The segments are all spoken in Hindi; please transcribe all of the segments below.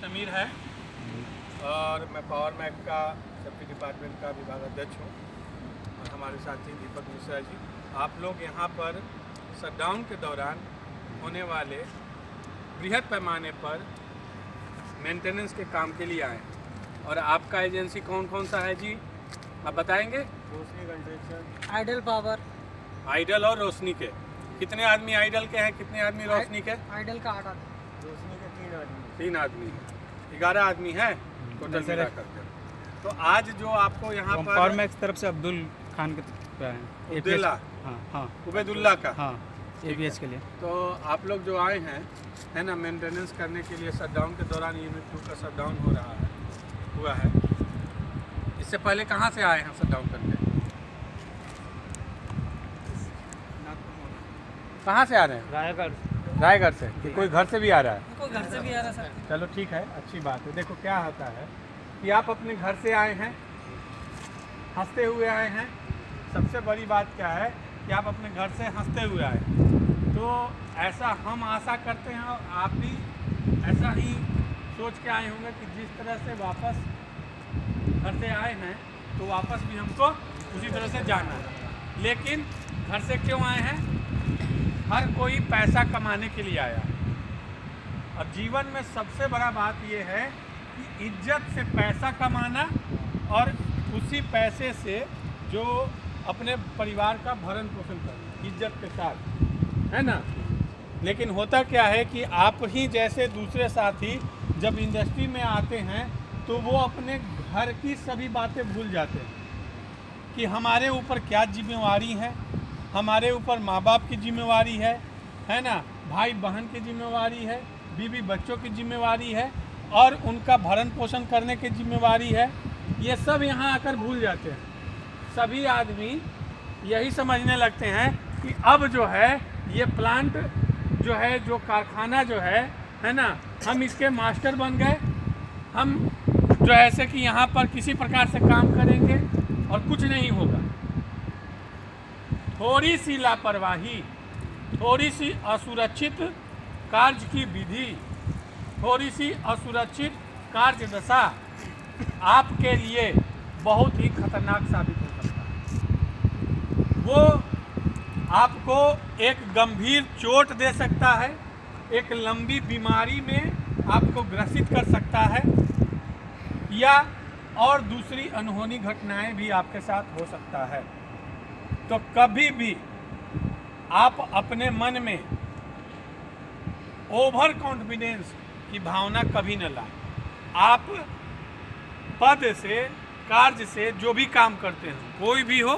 समीर है और मैं पावर मैक का सेफ्टी डिपार्टमेंट का विभाग अध्यक्ष हूँ और हमारे साथी दीपक मिश्रा जी। आप लोग यहाँ पर शटडाउन के दौरान होने वाले बृहद पैमाने पर मेंटेनेंस के काम के लिए आए और आपका एजेंसी कौन कौन सा है जी, आप बताएंगे? रोशनी कंस्ट्रक्शन, आइडल पावर। आइडल और रोशनी के कितने आदमी आइडल के हैं, कितने आदमी रोशनी के? आइडल का 8 आदमी, रोशनी के 3 आदमी। 3 आदमी हैं, 11 आदमी हैं टोटल मिला करके। तो आज जो आपको यहाँ पर पावर मैक्स तरफ से अब्दुल खान के उबेदुल्ला, हाँ उबेदुल्ला का, हाँ APH के लिए। तो आप लोग जो आए हैं है ना मेंटेनेंस करने के लिए, शटडाउन के दौरान यूनिट 2 का शटडाउन हुआ है। इससे पहले कहाँ से आए हैं शटडाउन करने? कहाँ से आ रहे हैं? रायगढ़ से। कि कोई घर से भी आ रहा है? कोई घर से भी आ रहा सर। चलो ठीक है, अच्छी बात है। देखो क्या होता है कि आप अपने घर से आए हैं, हंसते हुए आए हैं। सबसे बड़ी बात क्या है कि आप अपने घर से हंसते हुए आए, तो ऐसा हम आशा करते हैं और आप भी ऐसा ही सोच के आए होंगे कि जिस तरह से वापस घर से आए हैं तो वापस भी हमको उसी तरह से जाना है। लेकिन घर से क्यों आए हैं? हर कोई पैसा कमाने के लिए आया। अब जीवन में सबसे बड़ा बात यह है कि इज्जत से पैसा कमाना और उसी पैसे से जो अपने परिवार का भरण पोषण करना इज्जत के साथ, है ना। लेकिन होता क्या है कि आप ही जैसे दूसरे साथी जब इंडस्ट्री में आते हैं तो वो अपने घर की सभी बातें भूल जाते हैं कि हमारे ऊपर क्या जिम्मेवारी है, हमारे ऊपर माँ बाप की जिम्मेवारी है ना, भाई बहन की जिम्मेवारी है, बीवी बच्चों की जिम्मेवारी है और उनका भरण पोषण करने की जिम्मेवारी है। ये सब यहाँ आकर भूल जाते हैं। सभी आदमी यही समझने लगते हैं कि अब जो है ये प्लांट जो है, जो कारखाना जो है ना, हम इसके मास्टर बन गए। हम जो ऐसे कि यहाँ पर किसी प्रकार से काम करेंगे और कुछ नहीं होगा। थोड़ी सी लापरवाही, थोड़ी सी असुरक्षित कार्य की विधि, थोड़ी सी असुरक्षित कार्य दशा आपके लिए बहुत ही खतरनाक साबित हो सकता है। वो आपको एक गंभीर चोट दे सकता है, एक लंबी बीमारी में आपको ग्रसित कर सकता है, या और दूसरी अनहोनी घटनाएं भी आपके साथ हो सकता है। तो कभी भी आप अपने मन में ओवर कॉन्फिडेंस की भावना कभी न लाएं। आप पद से, कार्य से जो भी काम करते हैं, कोई भी हो,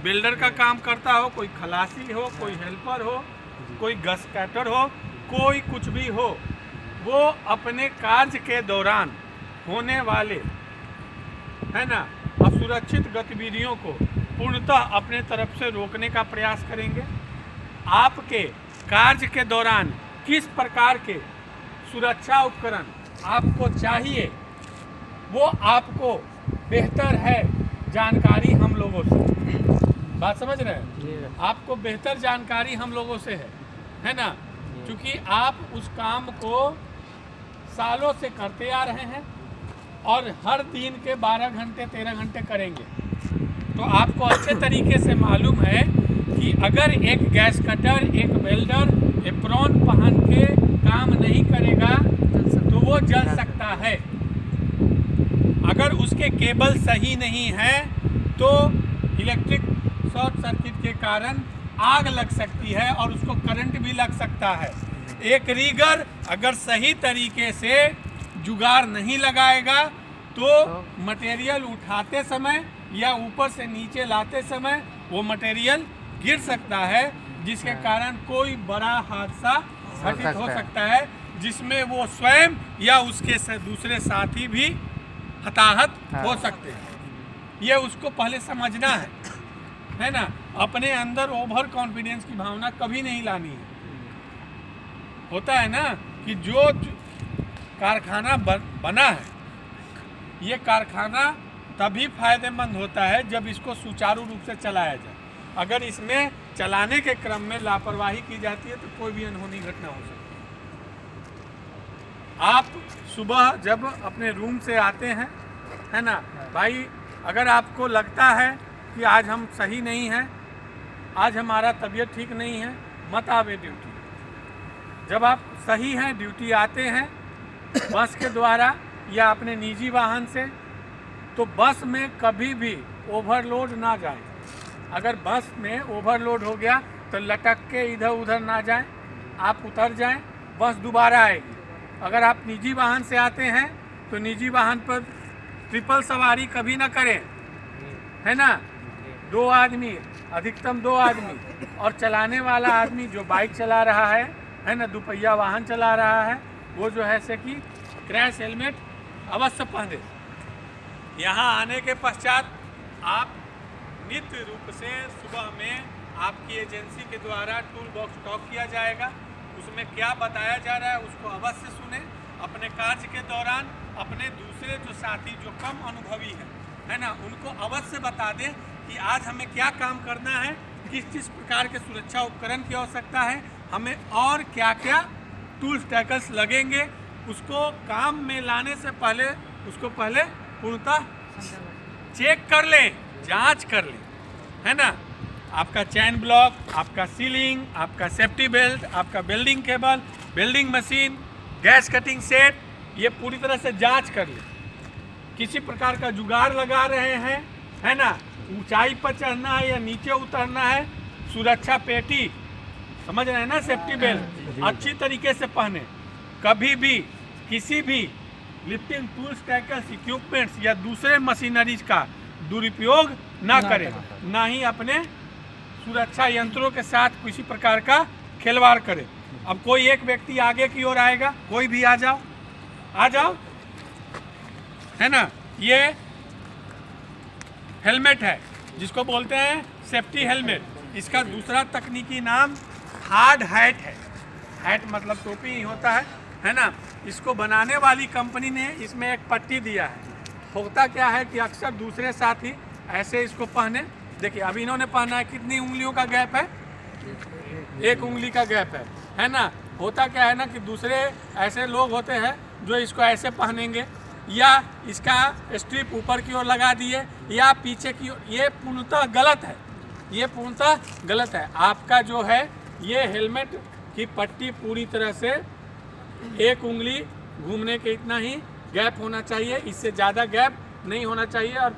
बिल्डर का काम करता हो, कोई खलासी हो, कोई हेल्पर हो, कोई गैस कटर हो, कोई कुछ भी हो, वो अपने कार्य के दौरान होने वाले, है ना, असुरक्षित गतिविधियों को पूर्णतः अपने तरफ से रोकने का प्रयास करेंगे। आपके कार्य के दौरान किस प्रकार के सुरक्षा उपकरण आपको चाहिए, वो आपको बेहतर है जानकारी हम लोगों से। बात समझ रहे हैं? आपको बेहतर जानकारी हम लोगों से है ना, क्योंकि आप उस काम को सालों से करते आ रहे हैं और हर दिन के 12 घंटे 13 घंटे करेंगे। तो आपको अच्छे तरीके से मालूम है कि अगर एक गैस कटर, एक वेल्डर एप्रॉन पहन के काम नहीं करेगा तो वो जल सकता है। अगर उसके केबल सही नहीं है तो इलेक्ट्रिक शॉर्ट सर्किट के कारण आग लग सकती है और उसको करंट भी लग सकता है। एक रीगर अगर सही तरीके से जुगाड़ नहीं लगाएगा तो मटेरियल उठाते समय या ऊपर से नीचे लाते समय वो मटेरियल गिर सकता है, जिसके कारण कोई बड़ा हादसा घटित हो सकता है, जिसमें वो स्वयं या उसके दूसरे साथी भी हताहत हो सकते हैं। ये उसको पहले समझना है ना। अपने अंदर ओवर कॉन्फिडेंस की भावना कभी नहीं लानी है। होता है ना कि जो कारखाना बना है, ये कारखाना तभी फायदेमंद होता है जब इसको सुचारू रूप से चलाया जाए। अगर इसमें चलाने के क्रम में लापरवाही की जाती है तो कोई भी अनहोनी घटना हो सकती है। आप सुबह जब अपने रूम से आते हैं, है ना भाई, अगर आपको लगता है कि आज हम सही नहीं हैं, आज हमारा तबीयत ठीक नहीं है, मत आवे ड्यूटी। जब आप सही हैं, ड्यूटी आते हैं बस के द्वारा या अपने निजी वाहन से, तो बस में कभी भी ओवरलोड ना जाए। अगर बस में ओवरलोड हो गया तो लटक के इधर उधर ना जाएं, आप उतर जाएं, बस दोबारा आएगी। अगर आप निजी वाहन से आते हैं तो निजी वाहन पर ट्रिपल सवारी कभी ना करें, है ना। 2 आदमी, अधिकतम 2 आदमी, और चलाने वाला आदमी जो बाइक चला रहा है ना, दुपहिया वाहन चला रहा है, वो जो है से कि क्रैश हेलमेट अवश्य पहने। यहाँ आने के पश्चात आप नित्य रूप से सुबह में आपकी एजेंसी के द्वारा टूल बॉक्स टॉक किया जाएगा। उसमें क्या बताया जा रहा है उसको अवश्य सुने। अपने कार्य के दौरान अपने दूसरे जो साथी जो कम अनुभवी है ना, उनको अवश्य बता दें कि आज हमें क्या काम करना है, किस प्रकार के सुरक्षा उपकरण की आवश्यकता है, हमें और क्या क्या टूल्स टैकल्स लगेंगे। उसको काम में लाने से पहले उसको पहले पूर्णतः चेक कर लें, जांच कर लें, है ना। आपका चैन ब्लॉक, आपका सीलिंग, आपका सेफ्टी बेल्ट, आपका welding cable, welding machine, gas cutting set, ये पूरी तरह से जांच कर लें। किसी प्रकार का जुगाड़ लगा रहे हैं, है ना, ऊंचाई पर चढ़ना है या नीचे उतरना है, सुरक्षा पेटी, समझ रहे हैं ना, सेफ्टी बेल्ट अच्छी तरीके से पहने। कभी भी किसी भी लिफ्टिंग टूल्स, टैकल्स, इक्विपमेंट्स या दूसरे मशीनरीज का दुरुपयोग ना करें, ना ही अपने सुरक्षा यंत्रों के साथ किसी प्रकार का खिलवाड़ करें। अब कोई एक व्यक्ति आगे की ओर आएगा, कोई भी आ जाओ, आ जाओ, है ना। ये हेलमेट है जिसको बोलते हैं सेफ्टी हेलमेट। इसका दूसरा तकनीकी नाम हार्ड हैट है। हैट मतलब टोपी ही होता है ना। इसको बनाने वाली कंपनी ने इसमें एक पट्टी दिया है। होता क्या है कि अक्सर दूसरे साथी ऐसे इसको पहने, देखिए अभी इन्होंने पहना है, कितनी उंगलियों का गैप है, 1 उंगली का गैप है ना। होता क्या है ना कि दूसरे ऐसे लोग होते हैं जो इसको ऐसे पहनेंगे या इसका स्ट्रिप ऊपर की ओर लगा दिए या पीछे की ओर। ये पूर्णतः गलत है, ये पूर्णतः गलत है। आपका जो है ये हेलमेट की पट्टी पूरी तरह से 1 उंगली घूमने के इतना ही गैप होना चाहिए, इससे ज़्यादा गैप नहीं होना चाहिए। और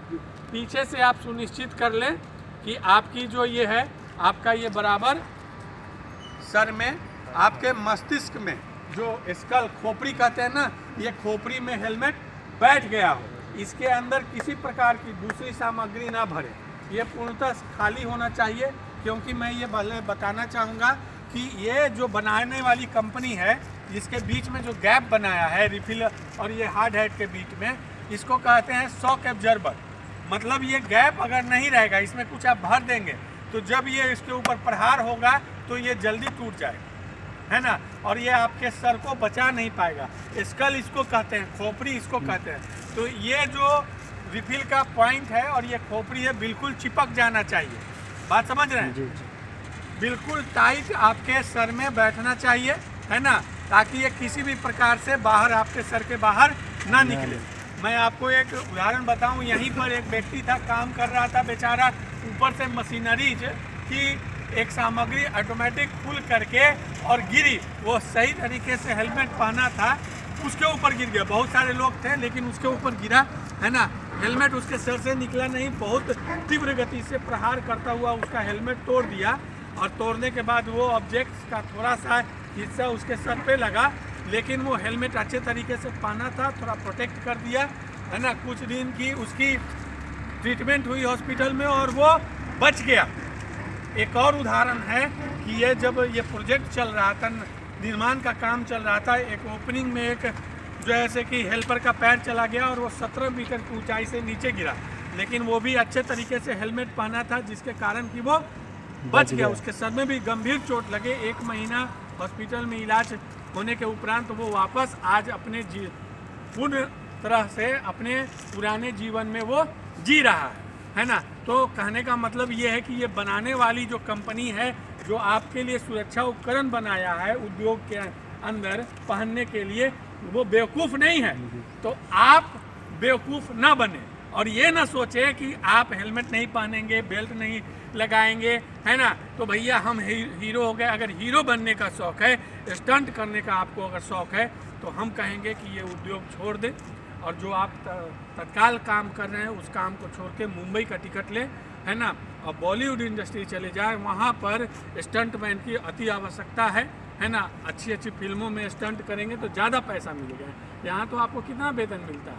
पीछे से आप सुनिश्चित कर लें कि आपकी जो ये है, आपका ये बराबर सर में, आपके मस्तिष्क में जो स्कल, खोपड़ी कहते हैं ना, ये खोपड़ी में हेलमेट बैठ गया हो। इसके अंदर किसी प्रकार की दूसरी सामग्री ना भरे, ये पूर्णतः खाली होना चाहिए। क्योंकि मैं ये बताना चाहूँगा कि ये जो बनाने वाली कंपनी है, जिसके बीच में जो गैप बनाया है रिफिल और ये हार्ड हैट के बीच में, इसको कहते हैं शॉक एब्जॉर्बर। मतलब ये गैप अगर नहीं रहेगा, इसमें कुछ आप भर देंगे तो जब ये इसके ऊपर प्रहार होगा तो ये जल्दी टूट जाएगा, है ना। और ये आपके सर को बचा नहीं पाएगा। स्कल इसको कहते हैं, खोपड़ी इसको कहते हैं। तो ये जो रिफिल का पॉइंट है और ये खोपड़ी है, बिल्कुल चिपक जाना चाहिए। बात समझ रहे हैं? बिल्कुल टाइट आपके सर में बैठना चाहिए, है ना, ताकि ये किसी भी प्रकार से बाहर, आपके सर के बाहर ना निकले। मैं आपको एक उदाहरण बताऊं, यहीं पर एक व्यक्ति था, काम कर रहा था बेचारा, ऊपर से मशीनरीज की एक सामग्री ऑटोमेटिक खुल करके और गिरी। वो सही तरीके से हेलमेट पहना था, उसके ऊपर गिर गया। बहुत सारे लोग थे लेकिन उसके ऊपर गिरा, है ना। हेलमेट उसके सर से निकला नहीं, बहुत तीव्र गति से प्रहार करता हुआ उसका हेलमेट तोड़ दिया। और तोड़ने के बाद वो ऑब्जेक्ट का थोड़ा सा हिस्सा उसके सर पे लगा, लेकिन वो हेलमेट अच्छे तरीके से पहना था, थोड़ा प्रोटेक्ट कर दिया, है ना। कुछ दिन की उसकी ट्रीटमेंट हुई हॉस्पिटल में और वो बच गया। एक और उदाहरण है कि ये जब ये प्रोजेक्ट चल रहा था, निर्माण का काम चल रहा था, एक ओपनिंग में एक जो ऐसे कि हेल्पर का पैर चला गया और वो 17 मीटर की ऊंचाई से नीचे गिरा, लेकिन वो भी अच्छे तरीके से हेलमेट पहना था, जिसके कारण कि वो बच गया। उसके सर में भी गंभीर चोट लगे, 1 महीना हॉस्पिटल में इलाज होने के उपरांत वो वापस आज अपने पूर्ण तरह से अपने पुराने जीवन में वो जी रहा है ना। तो कहने का मतलब ये है कि ये बनाने वाली जो कंपनी है, जो आपके लिए सुरक्षा उपकरण बनाया है उद्योग के अंदर पहनने के लिए, वो बेवकूफ़ नहीं है, तो आप बेवकूफ़ ना बने और ये ना सोचे कि आप हेलमेट नहीं पहनेंगे, बेल्ट नहीं लगाएंगे, है ना, तो भैया हम हीरो हो गए। अगर हीरो बनने का शौक़ है, स्टंट करने का आपको अगर शौक़ है, तो हम कहेंगे कि ये उद्योग छोड़ दें और जो आप तत्काल काम कर रहे हैं उस काम को छोड़ के मुंबई का टिकट लें, है ना, और बॉलीवुड इंडस्ट्री चले जाए। वहाँ पर स्टंटमैन की अति आवश्यकता है ना। अच्छी अच्छी फिल्मों में स्टंट करेंगे तो ज़्यादा पैसा मिलेगा। यहाँ तो आपको कितना वेतन मिलता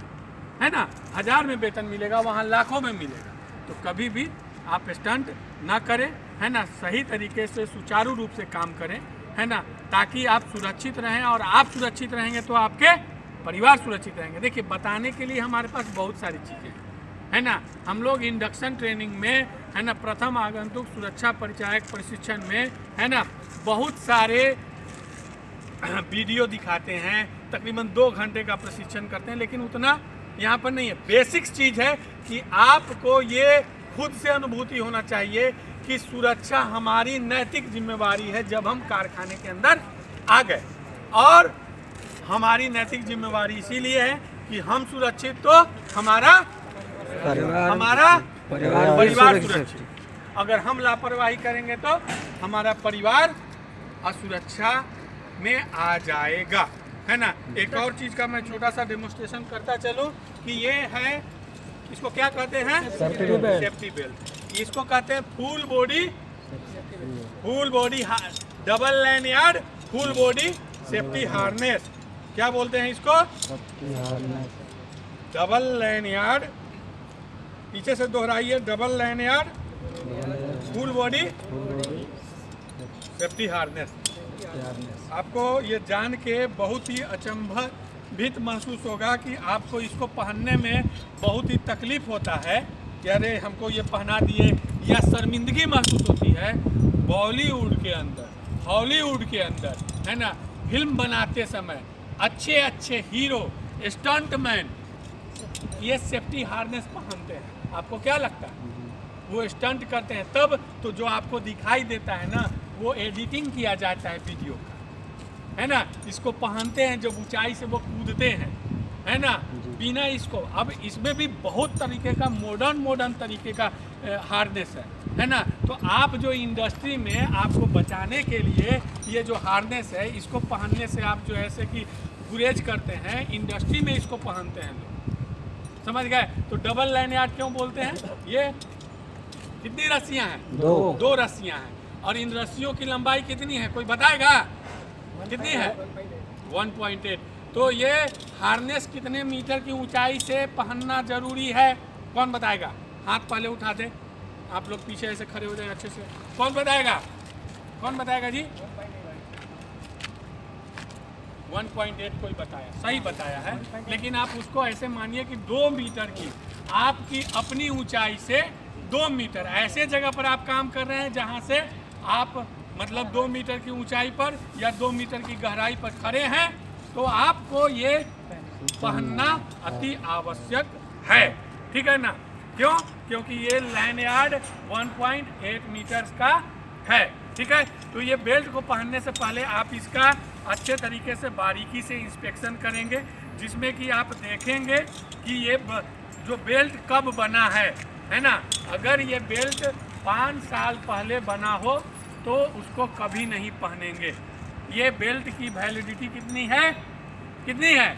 है ना, 1000 में वेतन मिलेगा, वहाँ लाखों में मिलेगा। तो कभी भी आप स्टंट ना करें, है ना, सही तरीके से सुचारू रूप से काम करें, है ना, ताकि आप सुरक्षित रहें और आप सुरक्षित रहेंगे तो आपके परिवार सुरक्षित रहेंगे। देखिए, बताने के लिए हमारे पास बहुत सारी चीज़ें है ना। हम लोग इंडक्शन ट्रेनिंग में, है ना, प्रथम आगंतुक सुरक्षा परिचायक प्रशिक्षण में, है ना, बहुत सारे वीडियो दिखाते हैं, तकरीबन 2 घंटे का प्रशिक्षण करते हैं, लेकिन उतना यहाँ पर नहीं है। बेसिक्स चीज़ है कि आपको ये खुद से अनुभूति होना चाहिए कि सुरक्षा हमारी नैतिक जिम्मेवारी है। जब हम कारखाने के अंदर आ गए, और हमारी नैतिक जिम्मेवारी इसीलिए है कि हम सुरक्षित तो हमारा परिवार सुरक्षित। अगर हम लापरवाही करेंगे तो हमारा परिवार असुरक्षा में आ जाएगा, है ना। एक और चीज़ का मैं छोटा सा डेमोन्स्ट्रेशन करता चलूँ कि ये है, इसको क्या कहते हैं, सेफ्टी बेल्ट। इसको कहते हैं full body double lanyard full body safety harness. क्या बोलते हैं इसको, डबल लैनियार्ड, पीछे से दोहराइए, double lanyard full body safety harness. आपको ये जान के बहुत ही अचंभित महसूस होगा कि आपको इसको पहनने में बहुत ही तकलीफ होता है कि अरे हमको ये पहना दिए, या शर्मिंदगी महसूस होती है। बॉलीवुड के अंदर, हॉलीवुड के अंदर, है ना, फिल्म बनाते समय अच्छे हीरो, स्टंटमैन ये सेफ्टी हार्नेस पहनते हैं। आपको क्या लगता है, वो स्टंट करते हैं तब तो जो आपको दिखाई देता है ना, वो एडिटिंग किया जाता है वीडियो का, है ना। इसको पहनते हैं जब ऊंचाई से वो कूदते हैं, है ना, बिना इसको। अब इसमें भी बहुत तरीके का मॉडर्न तरीके का हार्नेस है ना। तो आप जो इंडस्ट्री में आपको बचाने के लिए ये जो हार्नेस है, इसको पहनने से आप जो ऐसे कि गुरेज करते हैं, इंडस्ट्री में इसको पहनते हैं लोग, समझ गए। तो डबल लैनियार्ड क्यों बोलते हैं, ये कितनी रस्सियाँ हैं, 2 रस्सियाँ हैं, और इन रस्सियों की लंबाई कितनी है, कोई बताएगा कितनी है, 1.8। तो ये हार्नेस कितने मीटर की ऊंचाई से पहनना जरूरी है, कौन बताएगा, हाथ पहले उठा दे, आप लोग पीछे ऐसे खड़े हो जाए अच्छे से, कौन बताएगा जी, 1.8 कोई बताया, सही बताया है। लेकिन आप उसको ऐसे मानिए कि 2 मीटर की आपकी अपनी ऊंचाई से 2 मीटर, ऐसे जगह पर आप काम कर रहे हैं जहां से आप मतलब 2 मीटर की ऊंचाई पर या 2 मीटर की गहराई पर खड़े हैं, तो आपको ये पहनना अति आवश्यक है, ठीक है ना। क्यों, क्योंकि ये लैनियार्ड 1.8 मीटर्स का है, ठीक है। तो ये बेल्ट को पहनने से पहले आप इसका अच्छे तरीके से बारीकी से इंस्पेक्शन करेंगे, जिसमें कि आप देखेंगे कि ये जो बेल्ट कब बना है ना। अगर ये बेल्ट 5 साल पहले बना हो तो उसको कभी नहीं पहनेंगे। ये बेल्ट की वैलिडिटी कितनी है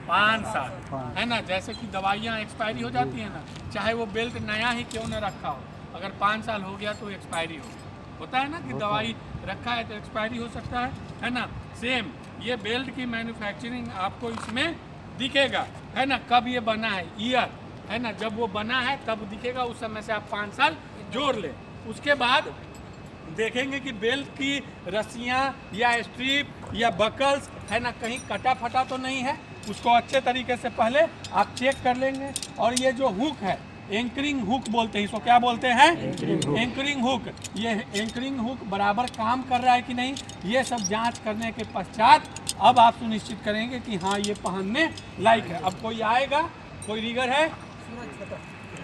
5 साल, है ना। जैसे कि दवाइयाँ एक्सपायरी हो जाती है ना, चाहे वो बेल्ट नया ही क्यों न रखा हो, अगर 5 साल हो गया तो एक्सपायरी होता है ना, कि दवाई रखा है तो एक्सपायरी हो सकता है ना। सेम ये बेल्ट की मैन्युफैक्चरिंग आपको इसमें दिखेगा, है ना, कब ये बना है, ईयर, है ना, जब वो बना है तब दिखेगा, उस समय से आप 5 साल जोड़ लें। उसके बाद देखेंगे कि बेल्ट की रस्सियाँ या स्ट्रिप या बकल्स, है ना, कहीं कटा फटा तो नहीं है, उसको अच्छे तरीके से पहले आप चेक कर लेंगे। और ये जो हुक है, एंकरिंग हुक बोलते हैं इसको, क्या बोलते हैं, एंकरिंग हुक, ये एंकरिंग हुक बराबर काम कर रहा है कि नहीं, ये सब जांच करने के पश्चात अब आप सुनिश्चित करेंगे कि हाँ ये पहनने लायक है। अब कोई आएगा, कोई रिगर है,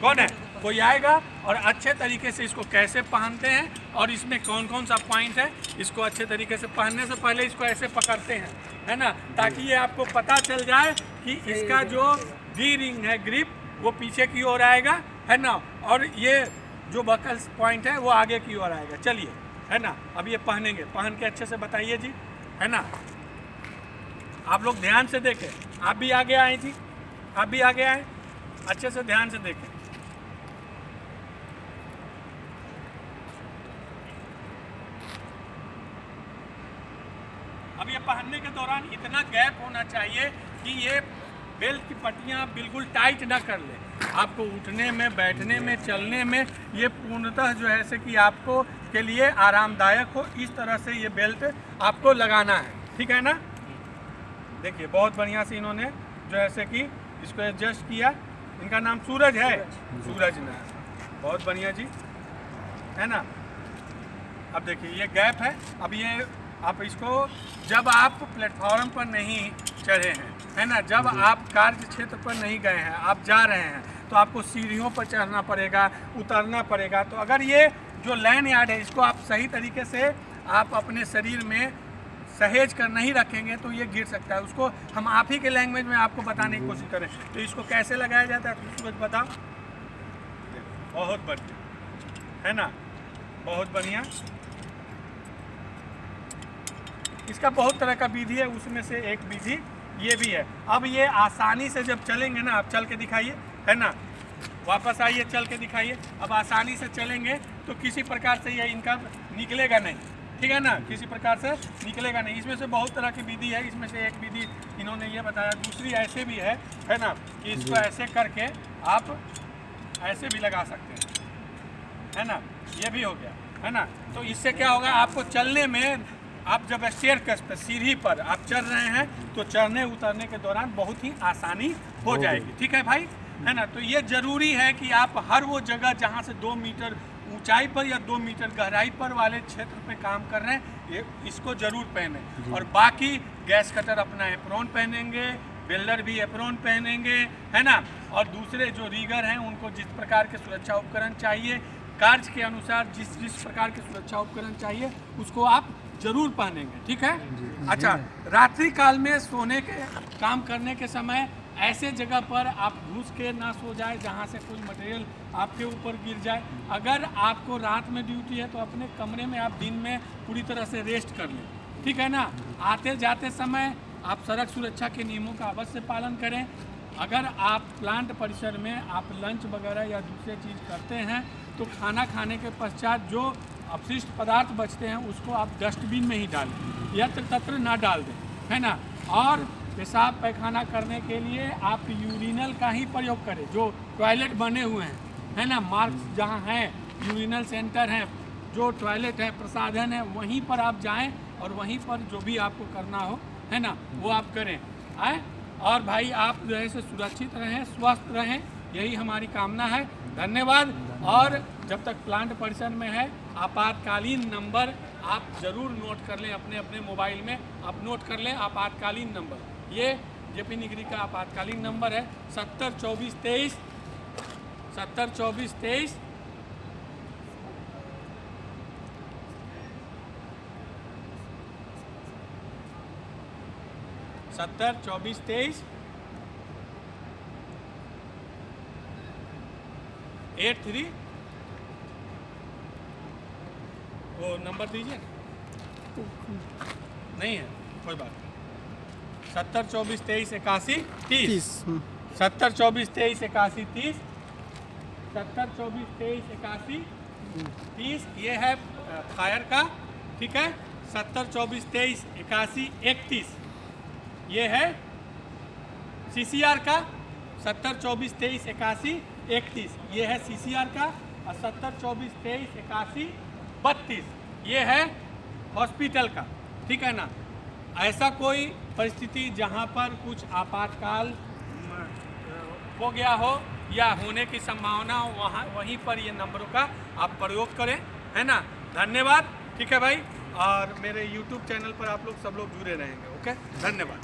कौन है, कोई आएगा और अच्छे तरीके से इसको कैसे पहनते हैं और इसमें कौन कौन सा पॉइंट है, इसको अच्छे तरीके से पहनने से पहले इसको ऐसे पकड़ते हैं, है ना, ताकि ये आपको पता चल जाए कि इसका जो डी रिंग है ग्रिप वो पीछे की ओर आएगा, है ना, और ये जो बकल पॉइंट है वो आगे की ओर आएगा। चलिए, है ना, अब ये पहनेंगे, पहन के अच्छे से बताइए जी, है ना। आप लोग ध्यान से देखें, आप भी आगे आए जी, आप भी आगे आए, अच्छे से ध्यान से देखें। अब ये पहनने के दौरान इतना गैप होना चाहिए कि ये बेल्ट की पट्टियाँ बिल्कुल टाइट ना कर ले। आपको उठने में, बैठने में, चलने में ये पूर्णतः जो है से कि आपको के लिए आरामदायक हो, इस तरह से ये बेल्ट आपको लगाना है, ठीक है ना। देखिए बहुत बढ़िया से इन्होंने जो है से कि इसको एडजस्ट किया। इनका नाम सूरज है, सूरज ने, बहुत बढ़िया जी, है ना। अब देखिए ये गैप है। अब ये आप इसको जब आप प्लेटफॉर्म पर नहीं चढ़े हैं, है ना, जब आप कार्य क्षेत्र पर नहीं गए हैं, आप जा रहे हैं, तो आपको सीढ़ियों पर चढ़ना पड़ेगा, उतरना पड़ेगा। तो अगर ये जो लैंड यार्ड है इसको आप सही तरीके से आप अपने शरीर में सहेज कर नहीं रखेंगे तो ये गिर सकता है। उसको हम आप ही के लैंग्वेज में आपको बताने की कोशिश करें। तो इसको कैसे लगाया जाता है तो कुछ बताओ। बहुत बढ़िया, है ना, बहुत बढ़िया। इसका बहुत तरह का विधि है, उसमें से एक विधि ये भी है। अब ये आसानी से जब चलेंगे ना, आप चल के दिखाइए, है ना, वापस आइए, चल के दिखाइए। अब आसानी से चलेंगे तो किसी प्रकार से ये इनका निकलेगा नहीं, ठीक है ना, किसी प्रकार से निकलेगा नहीं। इसमें से बहुत तरह की विधि है, इसमें से एक विधि इन्होंने ये बताया। दूसरी ऐसे भी है ना, कि इसको ऐसे करके आप ऐसे भी लगा सकते हैं, है ना, ये भी हो गया, है ना। तो इससे क्या होगा, आपको चलने में, आप जब स्टेयरकेस पर, सीढ़ी पर आप चढ़ रहे हैं तो चढ़ने उतरने के दौरान बहुत ही आसानी हो जाएगी, ठीक है भाई, है ना। तो ये ज़रूरी है कि आप हर वो जगह जहाँ से 2 मीटर ऊंचाई पर या 2 मीटर गहराई पर वाले क्षेत्र पे काम कर रहे हैं, ये इसको ज़रूर पहने। और बाकी गैस कटर अपना एप्रोन पहनेंगे, वेल्डर भी एप्रोन पहनेंगे, है ना। और दूसरे जो रीगर हैं उनको जिस प्रकार के सुरक्षा उपकरण चाहिए, कार्य के अनुसार जिस प्रकार के सुरक्षा उपकरण चाहिए उसको आप जरूर पहनेंगे, ठीक है। अच्छा, रात्रि काल में सोने के, काम करने के समय ऐसे जगह पर आप घुस के ना सो जाए जहाँ से कोई मटेरियल आपके ऊपर गिर जाए। अगर आपको रात में ड्यूटी है तो अपने कमरे में आप दिन में पूरी तरह से रेस्ट कर लें, ठीक है ना। आते जाते समय आप सड़क सुरक्षा के नियमों का अवश्य पालन करें। अगर आप प्लांट परिसर में आप लंच वगैरह या दूसरे चीज़ करते हैं तो खाना खाने के पश्चात जो अपशिष्ट पदार्थ बचते हैं उसको आप डस्टबिन में ही डालें, यत्र तत्र ना डाल दें, है ना। और पेशाब पैखाना करने के लिए आप यूरिनल का ही प्रयोग करें, जो टॉयलेट बने हुए हैं, है ना, मार्क्स जहाँ हैं, यूरिनल सेंटर हैं, जो टॉयलेट है, प्रसाधन है, वहीं पर आप जाएं और वहीं पर जो भी आपको करना हो, है ना, वो आप करें। आए और भाई आप जो है सुरक्षित रहें, स्वस्थ रहें, यही हमारी कामना है। धन्यवाद। और जब तक प्लांट परिसर में है, आपातकालीन नंबर आप ज़रूर नोट कर लें अपने अपने मोबाइल में, आप नोट कर लें आपातकालीन नंबर। ये जेपी निगरी का आपातकालीन नंबर है 702423 702423 702423 83 वो नंबर दीजिए। नहीं है, कोई बात नहीं। 702423 81 30 702423 81 30 702423 ये है फायर का, ठीक है। 702423 81 31 ये है सीसीआर का। 702423 81 31 ये है सीसीआर का। और 702423 81 32 ये है हॉस्पिटल का, ठीक है ना। ऐसा कोई परिस्थिति जहाँ पर कुछ आपातकाल हो गया हो या होने की संभावना हो, वहीं पर ये नंबरों का आप प्रयोग करें, है ना। धन्यवाद, ठीक है भाई। और मेरे YouTube चैनल पर आप लोग सब लोग जुड़े रहेंगे, ओके, धन्यवाद।